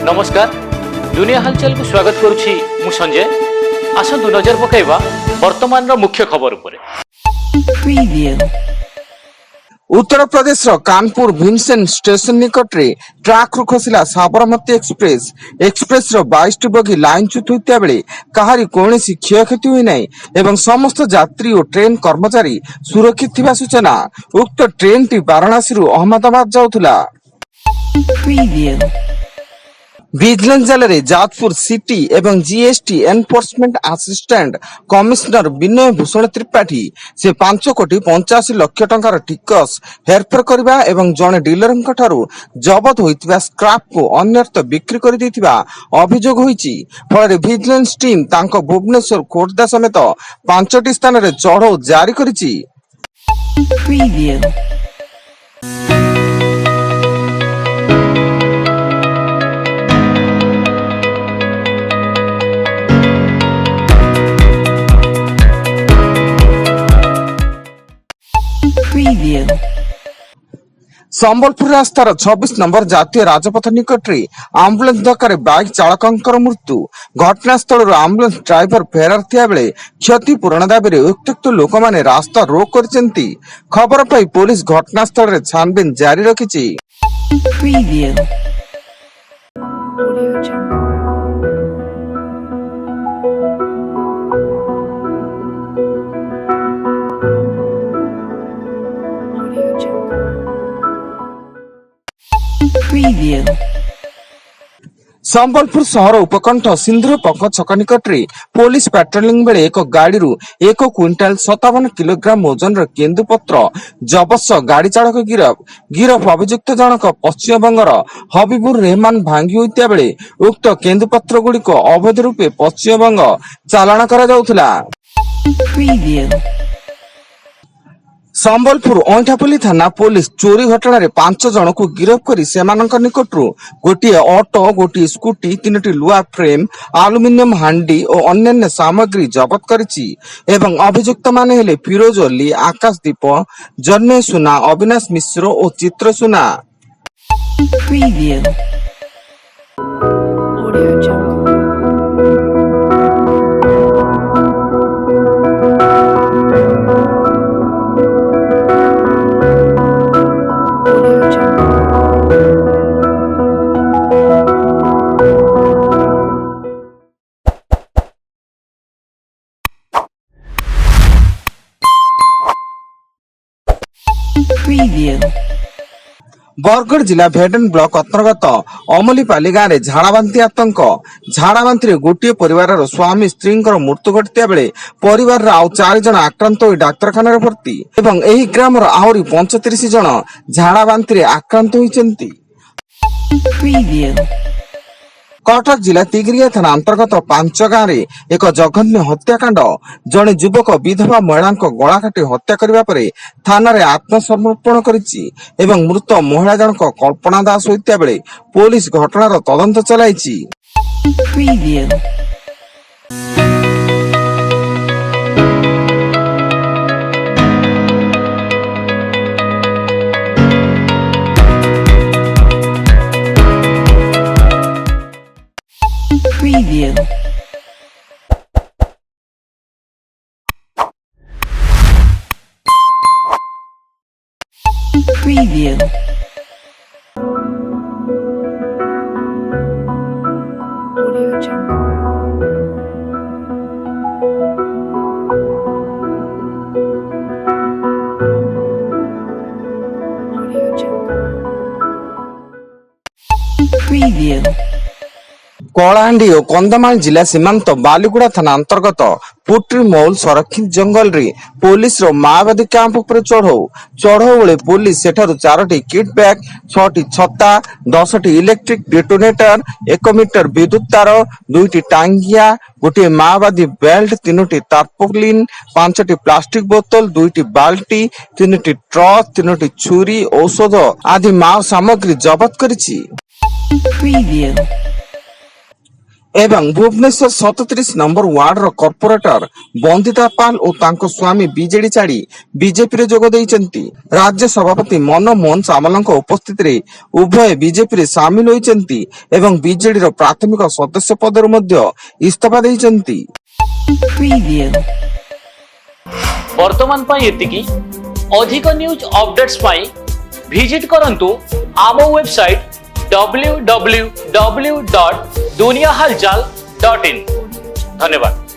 नमस्कार दुनिया हलचल को स्वागत करुछि मु संजय। आसंतु नजर पकाइबा वर्तमान मुख्य खबर उपरे। उत्तर प्रदेश कानपुर भीमसेन स्टेशन निकट रे ट्रक रु खसिला साबरमती एक्सप्रेस 22 बगी लाइनच्युत होता बेले कहारी कौनसी क्षयक्षति हुई नहीं एवं समस्त यात्री और ट्रेन कर्मचारी सुरक्षित थिबा सूचना। उक्त ट्रेन टी वाराणसी अहमदाबाद जाउथुला। विजिलेंस जाल जाजपुर सिटी एवं GST enforcement assistant commissioner Vinay Bhushan Tripathi से 5 कोटी 85 लाख टंकार टिकस हेरफेर करबा एवं जने डीलर जबत होइतिबा स्क्रैप को अन्यत्र बिक्री कर देथिबा अभियोग होईची। फल विजिलेंस टीम तांको भुवनेश्वर खोर्धा समेत 5टी स्थान रे चढ़ाऊ जारी करिची। संबलपुर रास्तार 26 नंबर जातीय राजपथ निकट रे आम्बुलेंस धक्का बाइक चालकर मृत्यु। घटनास्थल आम्बुलेंस ड्राइवर फेरार थिया बेले क्षतिपूरण दाबी उत्त्यक्त लोक माने रास्ता रोक करचंती। खबर पाई पुलिस घटनास्थल रे छानबीन जारी रखिछि। संबलपुर सहर उपकंठ सिंधुरपंख छक निकट रे पुलिस पेट्रोलिंग बेले एक गाड़ी 1 क्विंटाल 57 किलोग्राम ओजन केंदुपत्र जबत गाड़ी चालक गिरफ अभियुक्त जनक पश्चिम बंगर हबीबुर रहमान भांगी होता बेले उक्त केंदुपत्र गुड़िक अवैध रूपे पश्चिम बंग चालाण करा जाउथला। संबलपुर ओंठापल्ली थाना पुलिस चोरी घटना रे 5 जन को गिरफ्त करी सेमानक निकटरू गोटे ऑटो, गोटे स्कूटी, 3टी लुआ फ्रेम, आलुमिनियम हांडी और अन्य सामग्री जबत करिछि एवं अभियुक्त माने हेले फिरोज अली, आकाशदीप, जन्मय सुना, अविनाश मिश्र और चित्र सुना। बरगढ़ जिला भेडन ब्लॉक अंतर्गत अमलीपाली गाँव में झाड़ाबांती आतंक। झाड़ाबांती गोटे परिवार स्वामी स्त्री मृत्यु घटता बेले परिवार आउ 4 जन आक्रांत हो डाक्तरखाना भर्ती एवं एही ग्रामर आहरी 35 जन झाड़ाबांती आक्रांत होइचंती। कटक जिला तिगरिया थाना अंतर्गत 5 गाँव रे एक जघन्य हत्याकांड। जड़े युवक विधवा महिला गला काटी हत्या करबा परे थाना रे आत्मसमर्पण करिछि एवं मृत महिला जनक कल्पना दास होइता बेले पुलिस घटनार तदंत चलाइछि। कलाहांडी और कंधमाल जिला सीमांत बालीगुड़ा थाना अंतर्गत पुट्री मौल संरक्षित जंगल रे पुलिस माओवादी कैंप पर चढ़ाऊ बेले पुलिस सेठारु 4टी किट बैग, 6टी छता, 10टी इलेक्ट्रिक डेटोनेटर, 1 मीटर विद्युत तार, 2टी टांगिया, गोटे माओवादी बेल्ट, 3टी तारपोलिन, 5टी प्लास्टिक बोतल, 2टी बाल्टी, 3टी ट्रक, 3टी छुरी, औषध आदि माओ सामग्री जबत करिछि। ଏବଂ ଭୁବନେଶ୍ୱର 37 ନମ୍ବର ୱାର୍ଡର କର୍ପୋରେଟର ବନ୍ଦିତା ପାଲ ଓ ତାଙ୍କ ସ୍ୱାମୀ ବିଜେଡି ଛାଡି ବିଜେପିରେ ଯୋଗ ଦେଇଛନ୍ତି। ରାଜ୍ୟ ସଭାପତି ମନମୋହନ ସାମଲଙ୍କ ଉପସ୍ଥିତିରେ ଉଭୟ ବିଜେପିରେ ସାମିଲ ହୋଇଛନ୍ତି ଏବଂ ବିଜେଡିର ପ୍ରାଥମିକ ସଦସ୍ୟ ପଦରୁ ମଧ୍ୟ ଇସ୍ତଫା ଦେଇଛନ୍ତି। ବର୍ତ୍ତମାନ ପାଇଁ ଏତିକି। ଅଧିକ ନ୍ୟୁଜ ଅପଡେଟ୍ସ ପାଇଁ ଭିଜିଟ୍ କରନ୍ତୁ ଆମ ୱେବସାଇଟ୍ www.duniahalchal.in। ଧନ୍ୟବାଦ।